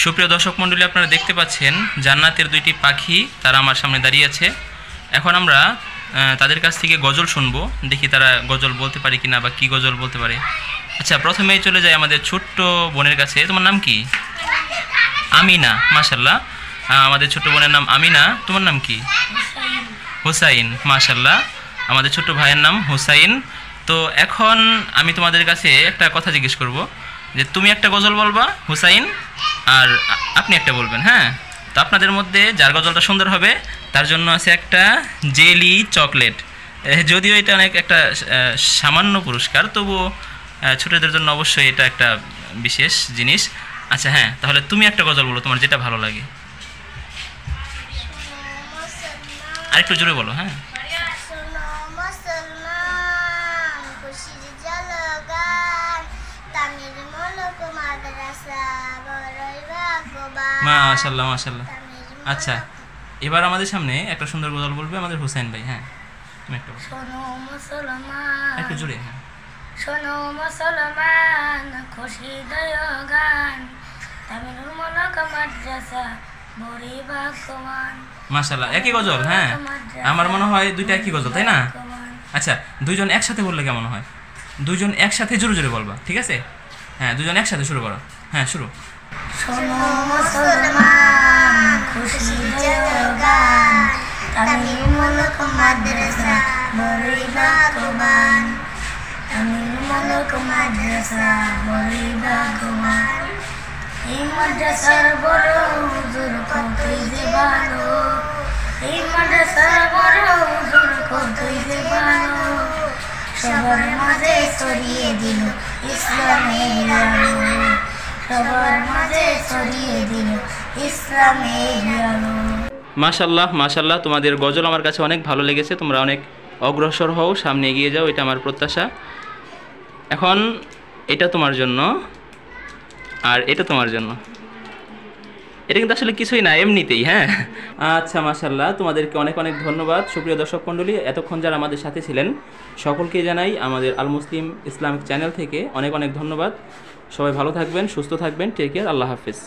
সুপ্রিয় দর্শক মণ্ডলী, আপনারা দেখতে পাচ্ছেন জান্নাতের দুইটি পাখি, তারা আমার সামনে দাঁড়িয়ে আছে। এখন আমরা তাদের কাছ থেকে গজল শুনবো, দেখি তারা গজল বলতে পারে কিনা বা কি গজল বলতে পারে। আচ্ছা, প্রথমেই চলে যাই আমাদের ছোট্ট বোনের কাছে। তোমার নাম কি? আমিনা। মাশাল্লাহ, আমাদের ছোট্ট বোনের নাম আমিনা। তোমার নাম কি? হুসাইন। মাশাল্লাহ, আমাদের ছোট্ট ভাইয়ের নাম হুসাইন। তো এখন আমি তোমাদের কাছে একটা কথা জিজ্ঞেস করব, যে তুমি একটা গজল বলবা হুসাইন, আর আপনি একটা বলবেন। হ্যাঁ, তো আপনাদের মধ্যে যার গজলটা সুন্দর হবে তার জন্য আছে একটা জেলি চকলেট। যদিও এটা অনেক একটা সামান্য পুরস্কার, তবুও ছোটদের জন্য অবশ্যই এটা একটা বিশেষ জিনিস। আচ্ছা হ্যাঁ, তাহলে তুমি একটা গজল বলো, তোমার যেটা ভালো লাগে। আরেকটু জোরে বলো। হ্যাঁ, মাশাআল্লাহ মাশাআল্লাহ। আচ্ছা, এবার আমাদের সামনে একটা সুন্দর গজল বলবে আমাদের হুসাইন ভাই। হ্যাঁ, তুমি একটা বলো। শোনো মুসলমান, একটু জোরে। হ্যাঁ, শোনো মুসলমান, খুশি দয় গান, তামিলুর মলক মাদ্রাসা বড়ি ভাগ্যবান। মাশাআল্লাহ, একই গজল। হ্যাঁ, আমার মনে হয় দুইটা একই গজল, তাই না? আচ্ছা, দুইজন একসাথে বললে কেমন হয়? দুইজন একসাথে জোরে জোরে বলবা, ঠিক আছে? হ্যাঁ, দুজন একসাথে শুরু করো। হ্যাঁ, শুরু। শোনো মুসলমান, খুশি দয় গান, তামিলুর মলক মাদ্রাসা বড়ি ভাগ্যবান, তামিলুর মলক মাদ্রাসা বড়ি ভাগ্যবান। এই মাদ্রাসার বড় হুজুর কতই যে ভালো, এই মাদ্রাসার বড় হুজুর কতই যে ভালো, সবার মাঝে ছড়িয়ে দিল ইসলামের আলো, সবার মাঝে ছড়িয়ে দিল ইসলামের আলো। মাশাআল্লাহ মাশাআল্লাহ, তোমাদের গজল আমার কাছে অনেক ভালো লেগেছে। তোমরা অনেক অগ্রসর হও, সামনে এগিয়ে যাও, এটা আমার প্রত্যাশা। এখন এটা তোমার জন্য, আর এটা তোমার জন্য। এটা কিন্তু আসলে কিছুই না, এমনিতেই। হ্যাঁ, আচ্ছা মাশাআল্লাহ, তোমাদেরকে অনেক অনেক ধন্যবাদ। সুপ্রিয় দর্শক মণ্ডলী, এতক্ষণ যারা আমাদের সাথে ছিলেন সকলকে জানাই আমাদের আল মুসলিম ইসলামিক চ্যানেল থেকে অনেক অনেক ধন্যবাদ। সবাই ভালো থাকবেন, সুস্থ থাকবেন। Take care. আল্লাহ হাফিজ।